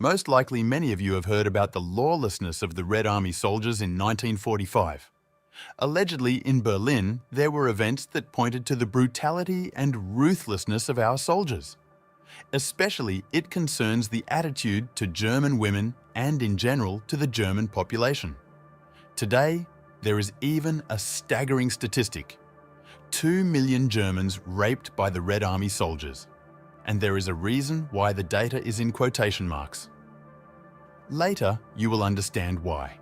Most likely many of you have heard about the lawlessness of the Red Army soldiers in 1945. Allegedly, in Berlin, there were events that pointed to the brutality and ruthlessness of our soldiers. Especially, it concerns the attitude to German women and, in general, to the German population. Today, there is even a staggering statistic: 2 million Germans raped by the Red Army soldiers. And there is a reason why the data is in quotation marks. Later, you will understand why.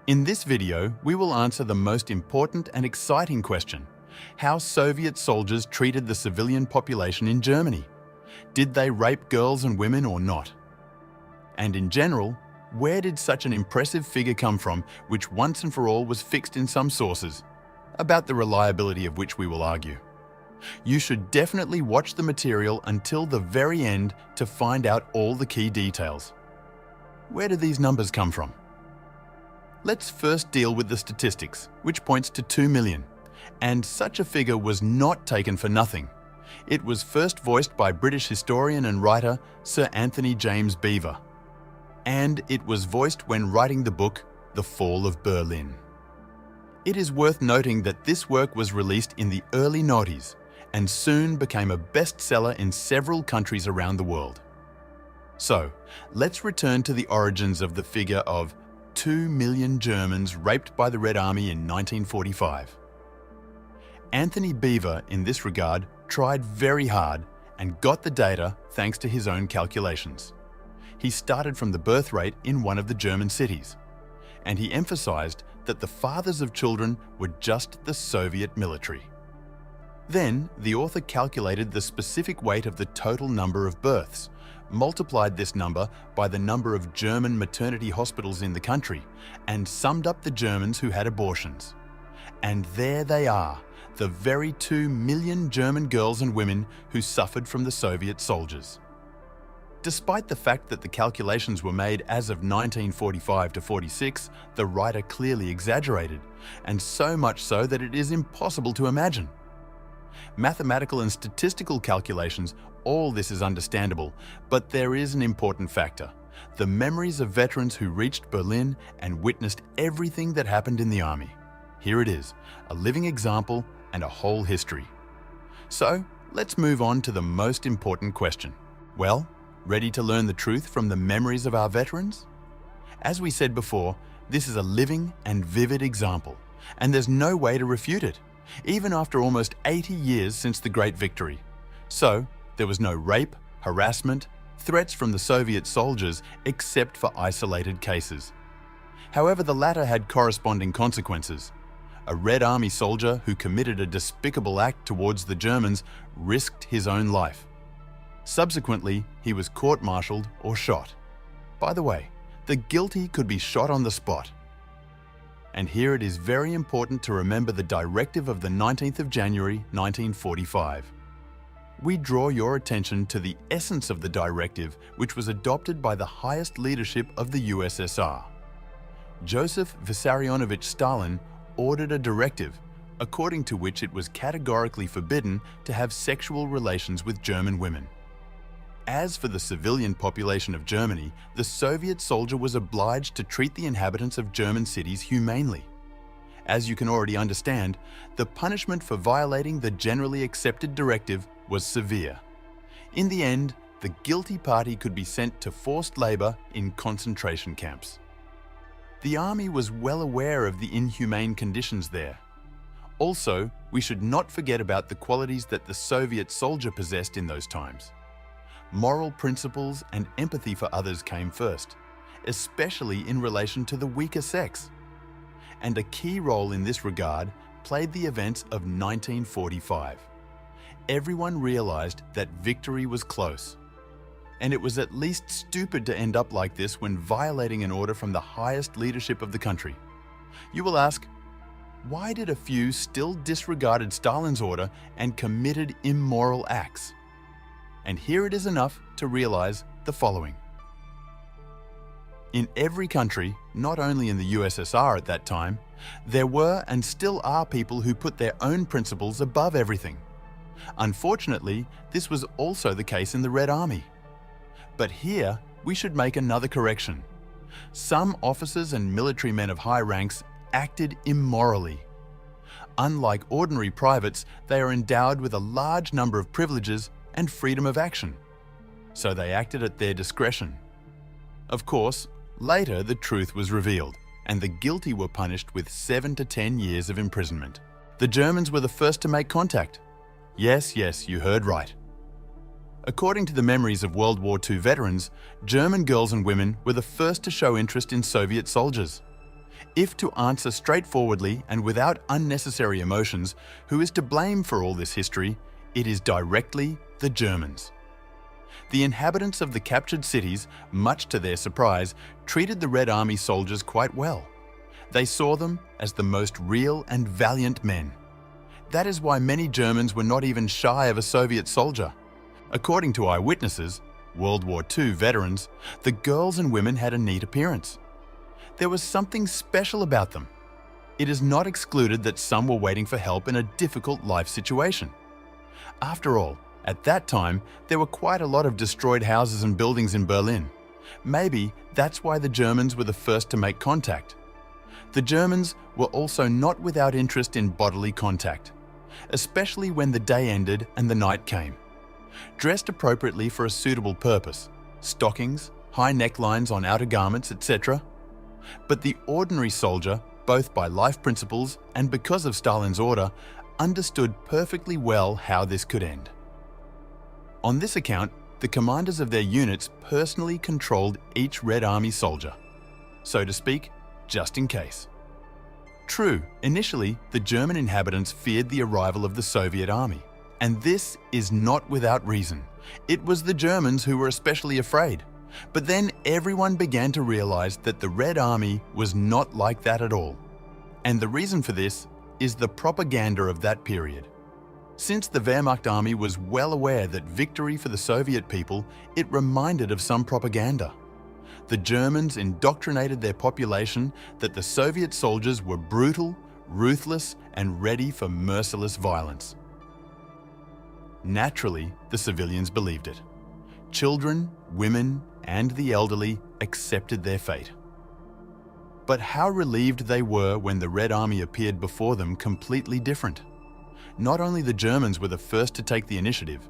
In this video, we will answer the most important and exciting question: how Soviet soldiers treated the civilian population in Germany. Did they rape girls and women or not? And in general, where did such an impressive figure come from, which once and for all was fixed in some sources, about the reliability of which we will argue? You should definitely watch the material until the very end to find out all the key details. Where do these numbers come from? Let's first deal with the statistics, which points to 2 million. And such a figure was not taken for nothing. It was first voiced by British historian and writer Sir Anthony James Beevor. And it was voiced when writing the book The Fall of Berlin. It is worth noting that this work was released in the early noughties and soon became a bestseller in several countries around the world. So, let's return to the origins of the figure of 2 million Germans raped by the Red Army in 1945. Anthony Beevor, in this regard, tried very hard and got the data thanks to his own calculations. He started from the birth rate in one of the German cities, and he emphasized that the fathers of children were just the Soviet military. Then, the author calculated the specific weight of the total number of births, multiplied this number by the number of German maternity hospitals in the country, and summed up the Germans who had abortions. And there they are, the very 2 million German girls and women who suffered from the Soviet soldiers. Despite the fact that the calculations were made as of 1945 to 46, the writer clearly exaggerated, and so much so that it is impossible to imagine. Mathematical and statistical calculations, all this is understandable, but there is an important factor: the memories of veterans who reached Berlin and witnessed everything that happened in the army. Here it is, a living example and a whole history. So, let's move on to the most important question. Well, ready to learn the truth from the memories of our veterans? As we said before, this is a living and vivid example, and there's no way to refute it, even after almost 80 years since the Great Victory. So, there was no rape, harassment, threats from the Soviet soldiers except for isolated cases. However, the latter had corresponding consequences. A Red Army soldier who committed a despicable act towards the Germans risked his own life. Subsequently, he was court-martialed or shot. By the way, the guilty could be shot on the spot. And here it is very important to remember the directive of the 19th of January 1945. We draw your attention to the essence of the directive, which was adopted by the highest leadership of the USSR. Joseph Vissarionovich Stalin ordered a directive, according to which it was categorically forbidden to have sexual relations with German women. As for the civilian population of Germany, the Soviet soldier was obliged to treat the inhabitants of German cities humanely. As you can already understand, the punishment for violating the generally accepted directive was severe. In the end, the guilty party could be sent to forced labor in concentration camps. The army was well aware of the inhumane conditions there. Also, we should not forget about the qualities that the Soviet soldier possessed in those times. Moral principles and empathy for others came first, especially in relation to the weaker sex. And a key role in this regard played the events of 1945. Everyone realized that victory was close. And it was at least stupid to end up like this when violating an order from the highest leadership of the country. You will ask, why did a few still disregarded Stalin's order and committed immoral acts? And here it is enough to realize the following. In every country, not only in the USSR at that time, there were and still are people who put their own principles above everything. Unfortunately, this was also the case in the Red Army. But here, we should make another correction. Some officers and military men of high ranks acted immorally. Unlike ordinary privates, they are endowed with a large number of privileges and freedom of action, so they acted at their discretion. Of course, later the truth was revealed, and the guilty were punished with 7 to 10 years of imprisonment. The Germans were the first to make contact. Yes, you heard right. According to the memories of World War II veterans, German girls and women were the first to show interest in Soviet soldiers. If to answer straightforwardly and without unnecessary emotions, who is to blame for all this history, it is directly the Germans. The inhabitants of the captured cities, much to their surprise, treated the Red Army soldiers quite well. They saw them as the most real and valiant men. That is why many Germans were not even shy of a Soviet soldier. According to eyewitnesses, World War II veterans, the girls and women had a neat appearance. There was something special about them. It is not excluded that some were waiting for help in a difficult life situation. After all, at that time, there were quite a lot of destroyed houses and buildings in Berlin. Maybe that's why the Germans were the first to make contact. The Germans were also not without interest in bodily contact, especially when the day ended and the night came. Dressed appropriately for a suitable purpose, stockings, high necklines on outer garments, etc. But the ordinary soldier, both by life principles and because of Stalin's order, understood perfectly well how this could end. On this account, the commanders of their units personally controlled each Red Army soldier, so to speak, just in case. True, initially, the German inhabitants feared the arrival of the Soviet army. And this is not without reason. It was the Germans who were especially afraid. But then everyone began to realize that the Red Army was not like that at all. And the reason for this is the propaganda of that period. Since the Wehrmacht army was well aware that victory for the Soviet people, it reminded of some propaganda. The Germans indoctrinated their population that the Soviet soldiers were brutal, ruthless, and ready for merciless violence. Naturally, the civilians believed it. Children, women, and the elderly accepted their fate. But how relieved they were when the Red Army appeared before them completely different. Not only the Germans were the first to take the initiative.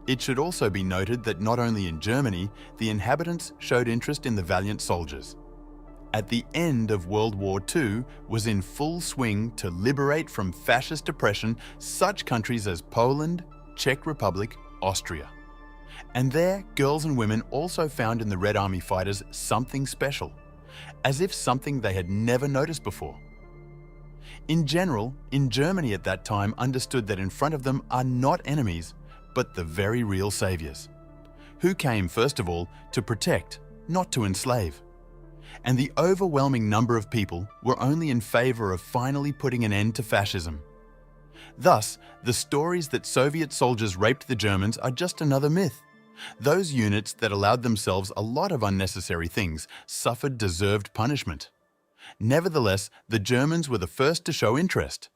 It should also be noted that not only in Germany, the inhabitants showed interest in the valiant soldiers. At the end of World War II was in full swing to liberate from fascist oppression such countries as Poland, Czech Republic, Austria. And there, girls and women also found in the Red Army fighters something special, as if something they had never noticed before. In general, in Germany at that time understood that in front of them are not enemies, but the very real saviors, who came first of all to protect, not to enslave. And the overwhelming number of people were only in favor of finally putting an end to fascism. Thus, the stories that Soviet soldiers raped the Germans are just another myth. Those units that allowed themselves a lot of unnecessary things suffered deserved punishment. Nevertheless, the Germans were the first to show interest.